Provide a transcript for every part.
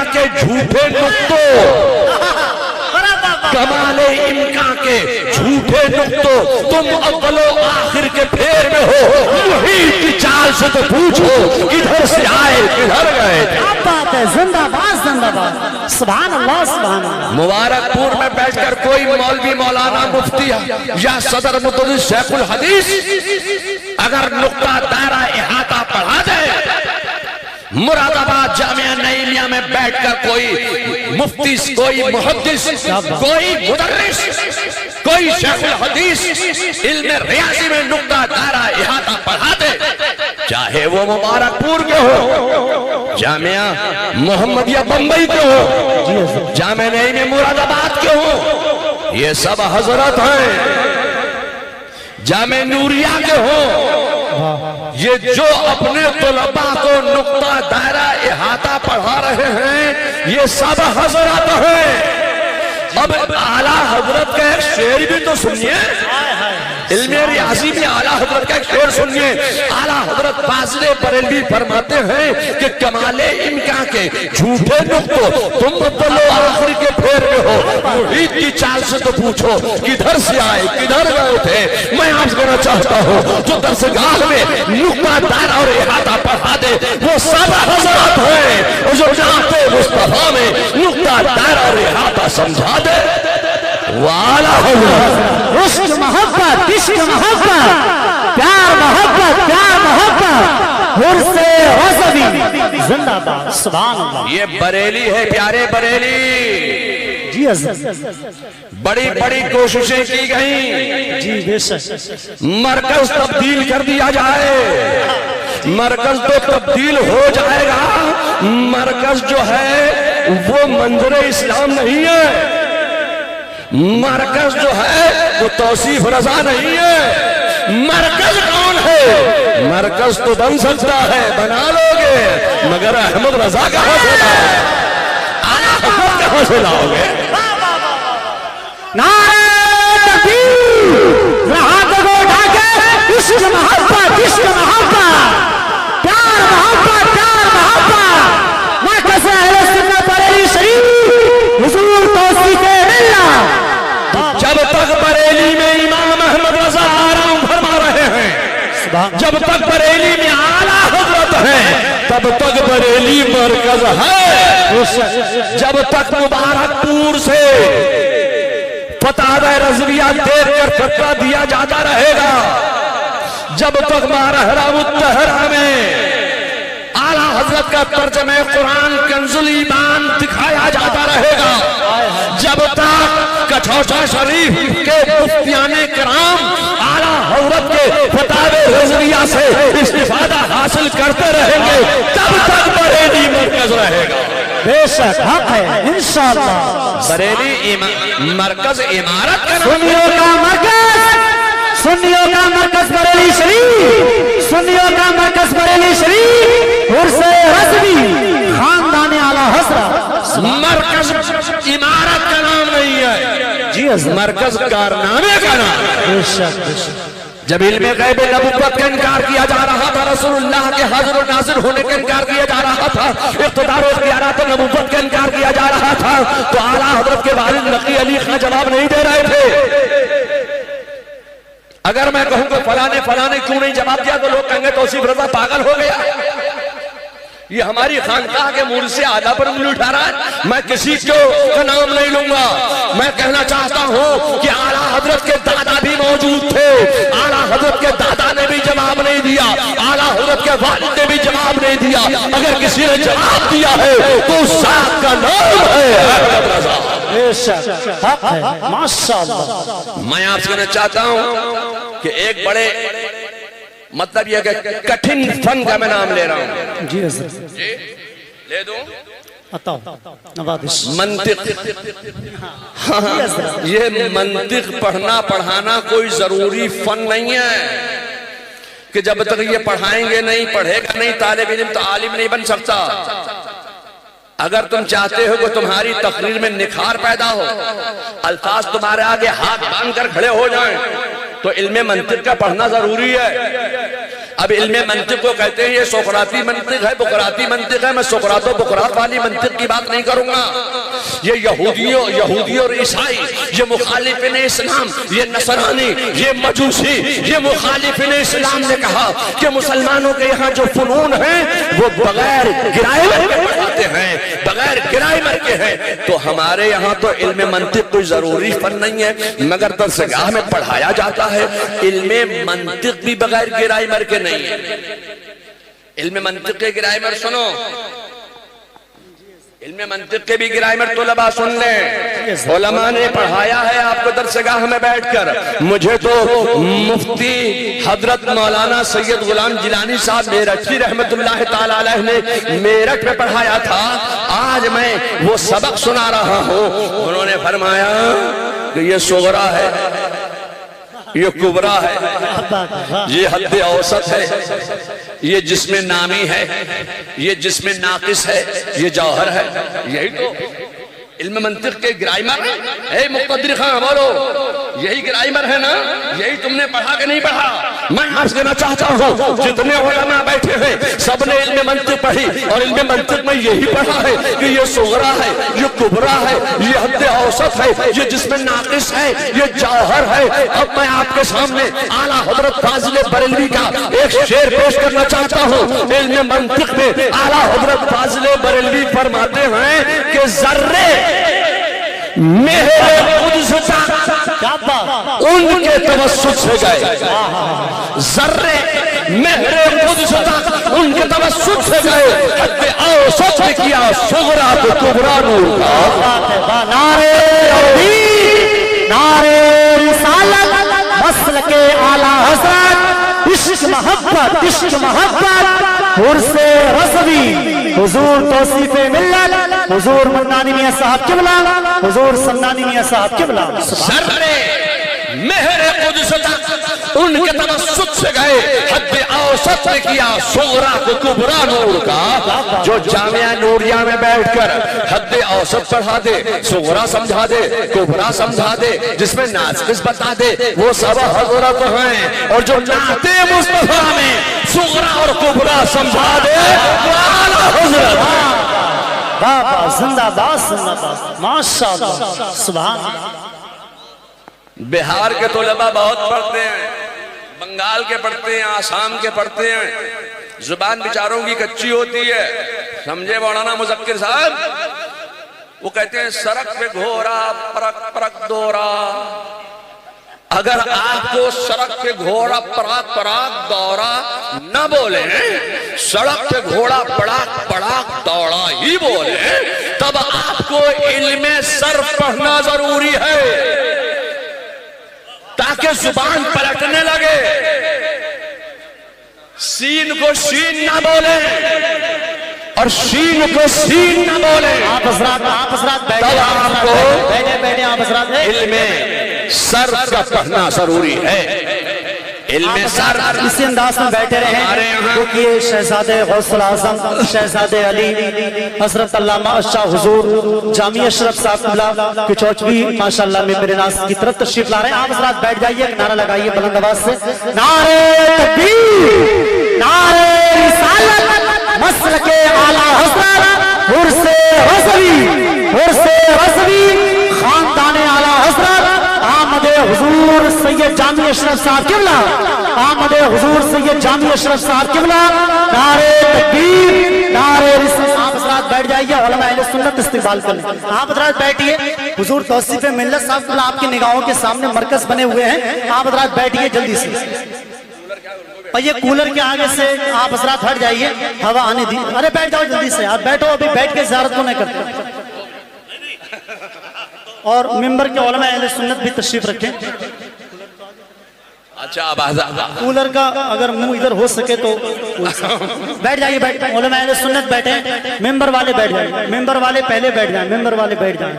इम्का के झूठे नुक्तों, कमाले इम्का के झूठे नुक्तों, तुम अव्वलो आखिर के फेर में हो, मुहीत की चाल से तो पूछो किधर से आए किधर गए। क्या बात है, जिंदाबाद जिंदाबाद, सुभान अल्लाह सुभान अल्लाह। मुबारकपुर में बैठकर कोई मौलवी मौलाना मुफ्ती या सदर मुदर्रिस शेखुल हदीस अगर नुक्ता दायरा इहाता पढ़ा दे, मुरादाबाद जामिया नईमिया में बैठकर कोई मुफ्ती, कोई मुहद्दिस, कोई मुदर्रिस, कोई शेखुल हदीस इल्म रियाजी में नुक्ता दायरा इहाता पढ़ा दे, चाहे वो मुबारकपुर के हो, जामिया मोहम्मदिया बंबई के हो, जामिया नईमिया मुरादाबाद के हो, ये सब हजरत हैं। जामिया नूरिया के हो, ये जो अपने तुलबा को नुक्ता दायरा इहाता पढ़ा रहे हैं, ये सब हजरत हैं। अब आला हजरत का एक शेर भी तो सुनिए, इल्मे रियाजी में आला हजरत का एक शेर सुनिए। आला हजरत फाज़िले बरेलवी फरमाते हैं कि कमाले इम्का के झूठे नुक्तों, तुम बोलो आखिर के फेर में हो, मुहीत की चाल से तो पूछो किधर से आए किधर गए थे। मैं आपसे कहना चाहता हूँ जो दरसगाह में नुक्ता दायरा और इहाता पढ़ा दे वो सब हजरत हैं, और जो जाते मुस्तफा में नुक्ता दायरा और इहाता समझा दे वाला हजरत। इश्क मोहब्बत, इश्क मोहब्बत, प्यार मोहब्बत, प्यार मोहब्बत, हुर्से गज़बी जिंदाबाद सुभान अल्लाह। ये बरेली है प्यारे बरेली, जी हज़रत, बड़ी बड़ी कोशिशें की गई, जी बेशक, मरकज तब्दील कर दिया जाए। मरकज तो तब्दील हो जाएगा, मरकज जो है वो मंजर इस्लाम नहीं है, मरकज जो है वो तौसीफ रजा नहीं है। मरकज कौन है? मरकज तो बन सकता है, बना लोगे, मगर अहमद रजा कहां से लाओगे, आला हजरत कहां से लाओगे? नारे तकबीर, हाथ को उठा के इश्क मोहब्बत, इश्क मोहब्बत, प्यार मोहब्बत, प्यार मोहब्बत, मरकज़ अहले सुन्नत बरेली शरीफ हुजूर तौसीफ मिल्लत। जब तक बरेली में इमाम अहमद रजा आराम फरमा रहे हैं, जब तक बरेली में आला हजरत है, तब तक बरेली मरकज है। जब तक मुबारकपुर से फतवा रज़विया देकर फतवा दिया जाता रहेगा, जब तक मारहरा मुत्तहरा में आला हजरत का तर्जुमे कुरान कंजुल ईमान दिखाया जाता रहेगा, जब तक कछौसा शरीफ के मुफ्तियाने किराम आला हजरत के फतवे रज़विया से इस्तिफादा हासिल करते रहेंगे, तब तक बरेली मरकज रहेगा। बेशक हक है इंशाअल्लाह। बरेली मरकज इमारत का सुन्नियों का मरकज, सुन्नियों का मरकज बरेली शरीफ, सुन्नियों का मरकज बरेली शरीफ, हुर्से गज़बी खानदान आला हजरत। मरकज इमारत का नाम नहीं है जी हज़रत, मरकज कारनामे का नाम है। बेशक बेशक। जब इल्मे गैब नबुव्वत का इनकार किया जा रहा था, रसूलुल्लाह के हाजिर और नाज़िर होने का इनकार किया जा रहा था, इक़्तिदार और इख्तियारात नबुव्वत का इनकार किया जा रहा था, तो आला हज़रत के वालिद नकी अली खां जवाब नहीं दे रहे थे। अगर मैं कहूं कि फलाने फलाने क्यों नहीं जवाब दिया, तो लोग कहेंगे तौसीफ रजा पागल हो गया, ये हमारी खानकाह के मूल से आला पर उंगली उठा रहा है। मैं किसी का नाम नहीं लूंगा, मैं कहना चाहता हूं कि आला हजरत के दादा भी मौजूद थे, आला हजरत के दादा ने भी जवाब नहीं दिया, आला हजरत के वालिद ने भी जवाब नहीं दिया। अगर किसी ने जवाब दिया है तो उस साहब का नाम है अहमद रजा। बेशक हक है माशाअल्लाह। मैं आपसे कहना चाहता हूं कि एक बड़े मतलब यह कि कठिन फन का मैं नाम ले रहा हूं। जी हज़रत, जी ले दूं? बताओ नवाज़िश। मंतिक, हाँ, ये मंतिक पढ़ना पढ़ाना कोई जरूरी फन नहीं है कि जब तक ये पढ़ाएंगे नहीं, पढ़ेगा नहीं तालिब इल्म, तो आलिम नहीं बन सकता। अगर तुम चाहते हो कि तुम्हारी तकरीर में निखार पैदा हो, अल्फाज तुम्हारे आगे हाथ बांध कर खड़े हो जाएं, तो इल्मे मंतिक का पढ़ना जरूरी है। अब इल्मे मंतिक को कहते हैं ये सोकराती मंतिक है, बुकराती मंतिक है। मैं सोकरातो बुकरात वाली मंतिक की बात नहीं करूंगा। ये यहूदी और ईसाई, ये मुखालिफिन इस्लाम, ये नसरानी, ये मजूसी, ये मुखालिफिन इस्लाम ने कहा कि मुसलमानों के यहाँ जो फनून है वो बगैर गिराइमर के पढ़ाते हैं, बगैर गिराइमर के हैं। तो हमारे यहाँ तो इल्मे मंतिक कोई जरूरी फन नहीं है, मगर दरसगाह में पढ़ाया जाता है। इल्मे मंतिक भी बगैर गिराइमर के नहीं है। इल्मे मंतिक के गिराइमर सुनो, इल्मे मंतिक के भी गिराइमर तलबा सुन लें। उलमा ने पढ़ाया है आपको दरसगाह में बैठकर। मुझे तो मुफ्ती हजरत मौलाना सैयद गुलाम जिलानी साहब मेरठी रहमतुल्लाह ताला अलैह ने मेरठ में पढ़ाया था। आज मैं वो सबक सुना रहा हूँ। उन्होंने फरमाया कि ये सुगरा है, ये कुबरा है, ये हद औसत है, ये जिसमें नामी है, ये जिसमें नाकिस है, ये जौहर है। यही तो इल्म मंतिक के ग्रामर है। मुक़द्दिर खान बोलो, यही ग्रामर है ना? यही तुमने पढ़ा कि नहीं पढ़ा? मैं अर्ज करना चाहता हूँ जितने उलमा बैठे हैं सबने इल्म मंतिक पढ़ी और इल्म मंतिक में यही पढ़ा है कि ये सुगरा है, ये कुबरा है, ये हद औसत है, ये जिसमें नाकिस है, ये जौहर है। अब मैं आपके सामने आला हजरत फाजिल बरेलवी का एक शेर पेश करना चाहता हूँ। इल्म मंतिक में आला हजरत फाजिल बरेलवी फरमाते हैं कि जर्रे मेरे कुद्स उनके तवस्सुत से गए, जर्रे मेरे कुद्स उनके तवस्सुत से गए, हद औसत में किया सुगरा को कुबरा नूर का। नारे तकबीर, नारे रिसालत, मसल के आला हज़रत, इश्क मोहब्बत, इश्क मोहब्बत, हुर्से रज़वी, हुजूर तौसीफ़े मिल्लत, हुजूर मन्नानी मियां साहब किबला, हुजूर सन्नानी मियां साहब किबला। सर्रे मेहरे कुद्स तक उनके तवस्सुत से गए, हद औसत में किया सुगरा को कुबरा नूर का। जो जामिया नूरिया में बैठकर हद औसत पढ़ा दे, सुगरा समझा दे, कुबरा समझा दे, जिसमें नाक़िस बता दे, वो सब हज़रत हैं। और जो नाते मुस्तफा में सुगरा और कुबरा समझा दे वो आला हज़रत। बाबा जिंदाबाद, जिंदाबाद, माशाअल्लाह, सुभान अल्लाह। बिहार के तलबा बहुत पढ़ते हैं, बंगाल के पढ़ते हैं, आसाम के पढ़ते हैं। जुबान बेचारों की कच्ची होती है, समझे मौलाना मुज़क्किर साहब? वो कहते हैं सड़क पे घोड़ा परक परक दौरा। अगर आपको सड़क पे घोड़ा पराग पराग दौड़ा न बोले, सड़क पे घोड़ा पड़ाक पड़ाक दौड़ा ही बोले, तब आपको इल्मे सर्फ पढ़ना जरूरी है ताकि जुबान पलटने लगे। सीन को शीन ना बोले और शीन को सीन ना बोले। आप हज़रात बैठे, आपको बैठे आप हज़रात इल्मे सर्फ का पढ़ना जरूरी है। इल्मे सर्फ इसी अंदाज में बैठे रहे क्योंकि शहजादे गौसुल आज़म शहजादे अली हज़रत अल्लामा शाह हुजूर जामिया अशरफ साहब की चौचवी माशाअल्लाह में मेरे नाज की तरफ तशरीफ ला रहे हैं। आप हज़रात बैठ जाइए, नारा लगाइए बुलंद आवाज से, नारे तकबीर, नारे रिसालत, मसल के आला हज़रत, हुर्से रज़वी, हुर्से रज़वी, खानदाने आला हज़रत, आमदे हुजूर सैयद जामी अशरफ साहब किबला, आमदे हुजूर सैयद जामी अशरफ साहब किबला। नारे तकबीर, नारे रिसालत। आप हज़रात बैठ जाइए, उलमा अहले सुन्नत इस्तिक़बाल कर लें। आप हज़रात बैठिए, हुजूर तौसीफ़े मिल्लत साहब किबला आपकी निगाहों के सामने मरकज बने हुए हैं। आप हज़रात बैठिए जल्दी से। और ये कूलर के आगे से आप हज़रात हट जाइए, हवा आने दी। अरे बैठ जाओ जल्दी से, आप बैठो, अभी बैठ के ज़ियारत को नहीं करते। और मिंबर के उलमा अहले सुन्नत भी तशरीफ रखें। अच्छा आवाज़ कूलर का अगर मुंह इधर हो सके तो बैठ जाइए, बैठ उलमा अहले सुन्नत बैठे, मिंबर वाले बैठ जाए, मिंबर वाले पहले बैठ जाए, मिंबर वाले बैठ जाए,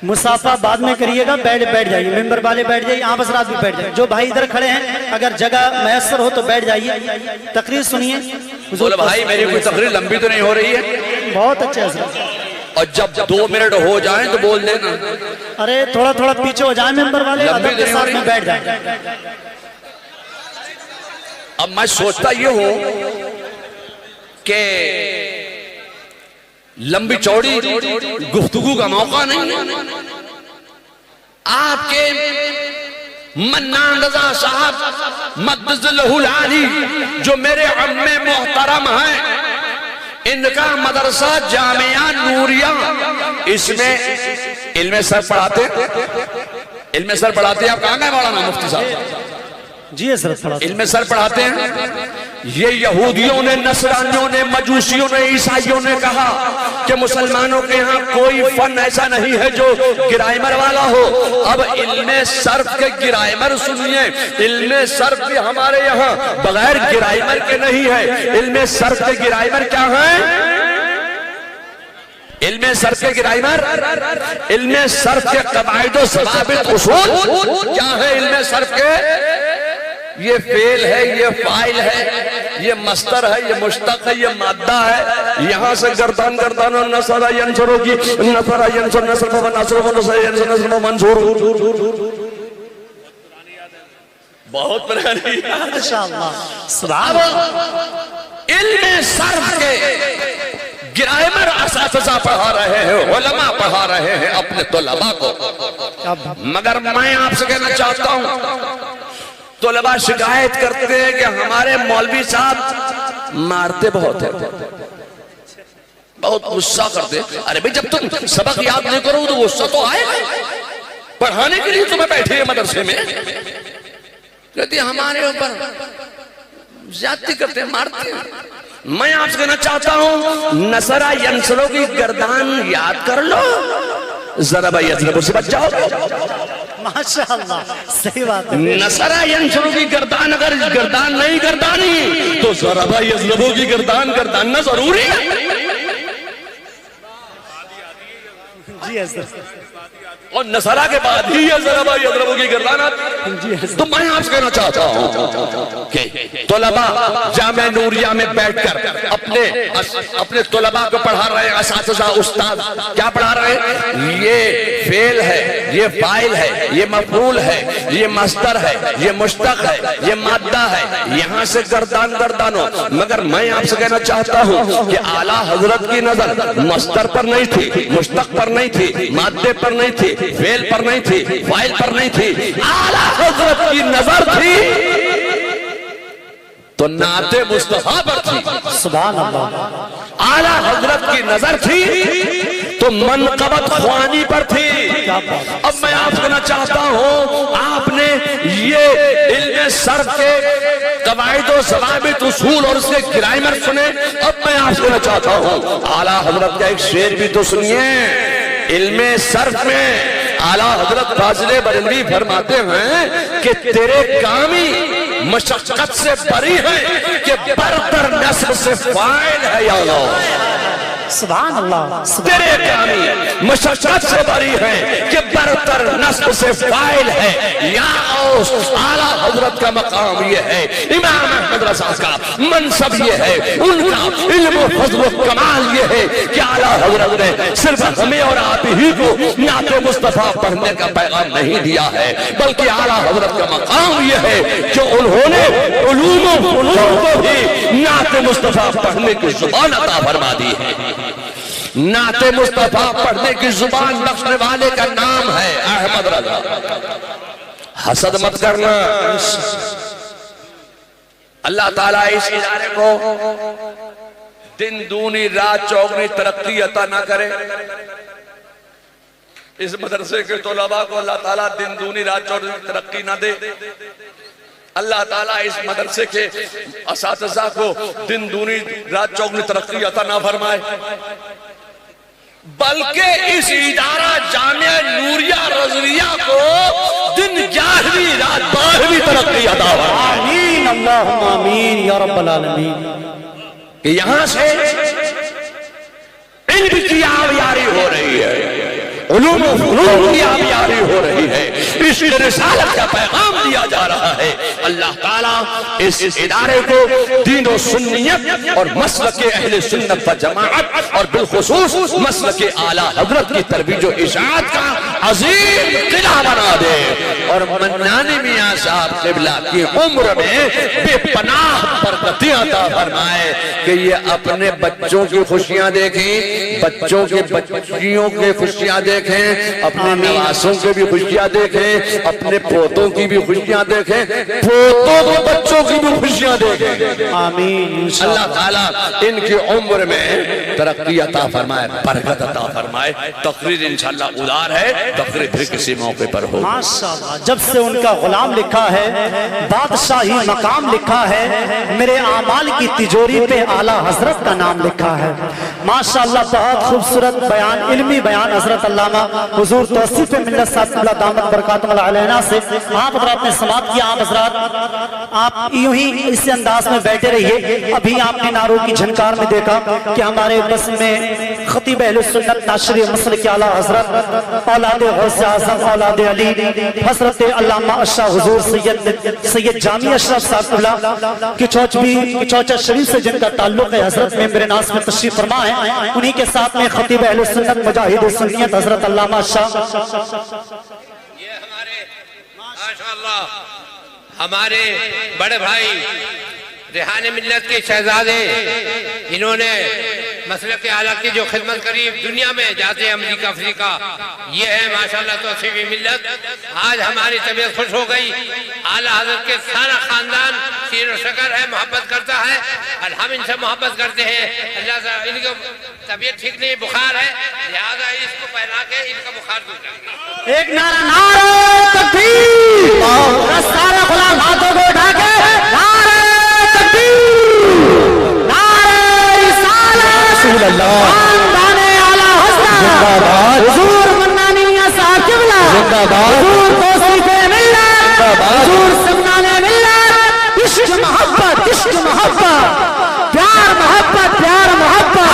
मुसाफा बाद में करिएगा, बैठ जाइए, मिंबर वाले बैठ जाइए, आप हज़रात भी बैठ जाइए। जो भाई इधर खड़े हैं अगर जगह मैसर हो तो बैठ जाइए, तकरीर सुनिए। बोले भाई मेरी कोई तकरीर लंबी तो नहीं हो रही है? बहुत अच्छे हज़रात। और जब 2 मिनट हो जाए तो बोल देना। अरे थोड़ा थोड़ा पीछे हो जाए, मेंबर वाले अदब के साथ में बैठ जाए। अब मैं सोचता ये हूं कि लंबी चौड़ी गुफ्तगू का मौका नहीं है। आपके मन्नान रजा साहब मद्दज़लहुल आली जो मेरे अम्मे मोहतरम हैं, इनका मदरसा जामिया नूरिया, इसमें इल्मे सर पढ़ाते हैं। आप कहाँ गए मौलाना मुफ्ती साहब? जी सर, इल्मे सर पढ़ाते हैं। ये यहूदियों ने, नसरानियों ने, मजूसियों ने, ईसाइयों ने कहा कि मुसलमानों के यहाँ कोई फन ऐसा नहीं है जो गिराइमर वाला हो। अब इल्मे सर्फ के गिराइमर सुनिए, इल्मे सर्फ भी हमारे यहाँ बगैर गिराइमर के नहीं है। इल्मे सर्फ के गिराइमर क्या है? इल्मे सर्फ के गिराइमर, इल्मे सर्फ के कवाइद सवाबित उसूल क्या है? इल्मे सर्फ के ये फेल है, ये फाइल है, ये मस्तर है, ये मुश्तक है, ये मादा है। यहाँ से गर्दान नसरा यंसुर की नसरा यंसुर नसर व नसर व नसर यंसुर नसर व मंसूर। बहुत पुरानी माशाअल्लाह। इल्मे सर्फ के गिराइमर असातिज़ा पढ़ा रहे हैं, उलमा पढ़ा रहे हैं अपने तलबा को। मगर मैं आपसे कहना चाहता हूं, तलबा शिकायत करते हैं कि हमारे मौलवी साहब मारते बहुत है, बहुत गुस्सा करते। अरे भाई, जब तुम सबक याद नहीं करो तो गुस्सा तो आएगा। पढ़ाने के लिए तुम्हें बैठे हैं मदरसे में, कहते हमारे ऊपर ज्यादती करते हैं, मारते हैं। मैं आपसे कहना चाहता हूं, नसरा यंसरो की गर्दान याद कर लो, जरा भाई यजरबो से बच जाओ। माशाअल्लाह, सही बात है। नसरा यंसरो की गर्दान अगर गर्दान नहीं गर्दानी तो जरा भाई यजरबो की गर्दान गर्दानना जरूरी है। जी सर, और नसरा के बाद ही जरा भाई यजरबो की गर्दान आती। तो मैं आपसे कहना चाहता हूं कि तलबा जामे नूरिया में बैठकर अपने तलबा को पढ़ा रहे हैं। असातिज़ा उस्ताद क्या पढ़ा रहे हैं? ये फेल है, ये फाइल है, ये मफूल है, ये मस्तर है, ये मुश्तक है, ये मादा है। यहाँ से गर्दानो। मगर मैं आपसे कहना चाहता हूँ कि आला हजरत की नजर मस्तर पर नहीं थी, मुश्तक पर नहीं थी, मादे पर नहीं थी, फेल पर नहीं थी, फाइल पर नहीं थी। आला हजरत की नजर थी तो नाते मुस्तफा पर थी। सुभान अल्लाह। आला हजरत की नजर थी तो मनकबत ख्वानी पर थी। अब मैं आपसे कहना चाहता हूं, आपने ये इल्मे सर्फ के कवाइद व ज़वाबित उसूल और उसके ग्रामर सुने। अब मैं आपसे कहना चाहता हूं, आला हजरत का एक शेर भी तो सुनिए। इल्मे सर्फ में आला हजरत फाजिले बरेलवी फरमाते हैं कि तेरे कामी मशक्कत से बरी है कि बरतर नस्ब से फाइल है या अल्लाह। सुभान अल्लाह। तेरे कामी मशक्कत से बरी है कि बरतर नस्ब से फाइल है या औस। आला हजरत का मकाम ये है, इमाम अहमद रज़ा का मनसब ये है, उनका इल्म फज़्ल व कमाल ये है कि आला हजरत ने सिर्फ हमें और आप ही को नाते मुस्तफा पढ़ने का पैगाम नहीं दिया है, बल्कि आला हजरत का मकाम ये है कि उन्होंने उलूम व फुनून को भी नाते मुस्तफा पढ़ने की जुबान अता फरमा दी है। नाते मुस्तफा पढ़ने की जुबान बख्शने वाले का नाम है अहमद रज़ा। हसद मत करना। अल्लाह ताला इस इदारे को दिन दूनी रात चौगनी तरक्की अता ना करे। इस मदरसे के तलबा को अल्लाह ताला दिन दूनी रात चौगनी तरक्की ना दे। अल्लाह ताला इस मदरसे के असातिज़ा को दिन दूनी रात चौगनी तरक्की अता ना फरमाए, बल्कि इस इदारा जामिया नूरिया रज़विया को दिन 11वीं रात 12वीं तरक्की अता फरमाए। आमीन, अल्लाहुम्मा आमीन या रब्बल आलमीन। यहां से इल्म की आवियारी हो रही है, उलूम व फुनून की आवियारी हो रही है, इस रिसालत का पैगाम दिया जा रहा है। अल्लाह ताला इस इदारे को दीन और सुन्नियत और मसलक अहले सुन्नत व जमाअत और बिलखुसूस मसलक आला हजरत की तरबीज व इशाअत का अजीम किला बना दे। और मन्नानी मियां साहब क़िबला की उम्र में बेपनाह बरकतियां अता फरमाए कि ये अपने बच्चों की खुशियां देखें, बच्चों के बच्चियों की खुशियां देखें, अपने नवासों की भी खुशियां देखें, अपने पोतों की भी खुशियां देखें, पोतों के बच्चों की भी खुशियां देखें। आमीन। अल्लाह ताला इनकी उम्र में तरक्की अता फरमाए, बरकत अता फरमाए। तकरीर इंशाअल्लाह उदार है, तकरीर फिर किसी मौके पर हो। माशाअल्लाह, जब से उनका गुलाम लिखा है, बादशाही मकाम लिखा है, मेरे आमाल की तिजोरी पे आला हजरत का नाम लिखा है। माशाअल्लाह, बहुत खूबसूरत बयान, इल्मी बयान हजरत अल्लामा हुजूर तौसीफ मिल्लत साहब दामत बरकातुहुल अलैना से आप हजरात ने समाप्त किया। आप हजरात आप यूं ही इस अंदाज में बैठे रहिए। अभी आपने नारों की झनकार में देखा कि हमारे बस में खतीब अहले सुन्नत नाशरी मसल के आला हजरत औलाद गौसे आज़म औलाद अली हजरत अल्लामा अशरफ हुजूर सैयद जामी अशरफ साहब की चौचा शरीफ से जिनका ताल्लुक है, हजरत में मेरे नास में तशरीफ फरमा है। उन्हीं के साथ में खतीब अहले सुन्नत मुजाहिद सुन्नियत हजरत अल्लामा शाह, ये हमारे माशाअल्लाह हमारे बड़े भाई रिहाने मिल्लत के शहजादे, इन्होंने मसलक आला की जो खिदमत करी, दुनिया में जाते हैं अमरीका अफ्रीका, ये है माशाअल्लाह तौसीफ मिल्लत। आज हमारी तबीयत खुश हो गई। आला हज़रत के सारा खानदान शीर शकर है, मोहब्बत करता है और हम इनसे मोहब्बत करते हैं। अल्लाह से इनकी तबीयत ठीक नहीं, बुखार है, लिहाजा इसको पहना के इनका बुखार दूर करेंगे। एक नारा नारे तकबीर, सारे गुलाम हाथों को उठा के नारे तकबीर, नारे रिसालत, खानदाने आला हज़रत जिंदाबाद, हुजूर मन्नानी मियां साहब क़िबला जिंदाबाद, हुजूर तौसीफ मिल्लत जिंदाबाद, हुजूर सुन्नाने मिल्लत, इश्क मोहब्बत, इश्क मोहब्बत, प्यार मोहब्बत, प्यार मोहब्बत,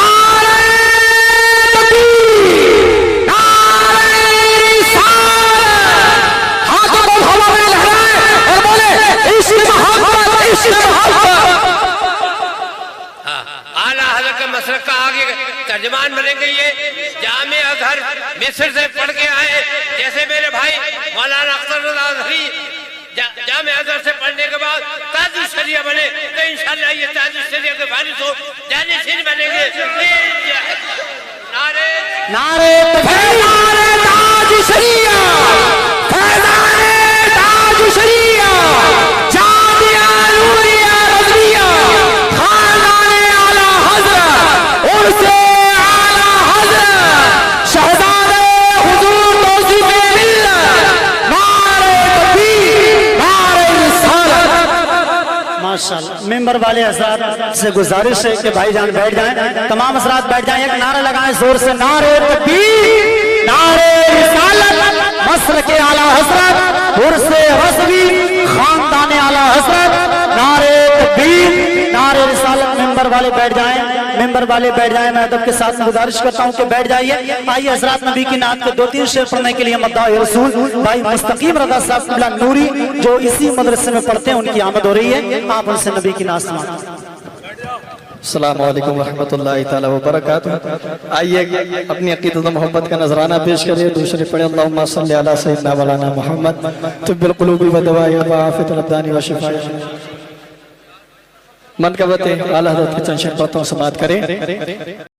आला हज़रत का मसलक का आगे तर्जमान बनेंगे। ये जामे अज़हर मिस्र से पढ़ के आए, जैसे मेरे भाई मौलाना अख्तर रज़ा अज़हरी जामे अज़हर से पढ़ने के बाद ताजुल शरिया बने, तो इंशाअल्लाह ये ताजुल शरिया के वारिस हो जानिशीन बनेंगे। नारे नारे तकबीर, नारे ताज शरिया, फैज़ाने ताज शरिया, जामिया नूरिया रज़विया, खानदाने आला हज़रत, उर्से आला हज़रत, शहज़ादे हुजूर तौसीफ मिल्लत, नारे तकबीर, नारे रिसालत। माशाअल्लाह, मेंबर वाले हज़रात से गुजारिश है कि भाईजान बैठ जाएं, तमाम हज़रात बैठ जाएं, एक नारा लगाएं जोर से, नारे तकबीर, नारे रिसालत, मसर के आला हज़रत, उर्से रज़वी, खानदाने आला हज़रत, नारे तकबीर, नारे रिसालत। मेंबर वाले बैठ जाएं, मेंबर वाले बैठ जाएं। मैं अदब के साथ गुजारिश करता हूं कि बैठ जाइए। आइए हज़रात नबी की नात के 2-3 शेर पढ़ने के लिए मद्दाह रसूल भाई मुस्तकीम रज़ा साहब क़िबला नूरी जो इसी मदरसे में पढ़ते हैं, उनकी आमद हो रही है। आप उनसे नबी की नात सुनाएं। अस्सलामु अलैकुम रहमतुल्लाहि ताला व बरकातुहू। आइए अपनी अक़ीदत व मोहब्बत का नजराना पेश करिए। दूसरे पढ़े अल्लाहुम्मा सल्लि अला सय्यिदना मौलाना मोहम्मद तिब्बिल क़ुलूबि व दवाई व आफ़ियतुल अब्दानी व शिफ़ाए। मन का बते आला हज़रत के चंद शेर बातों से बात करें।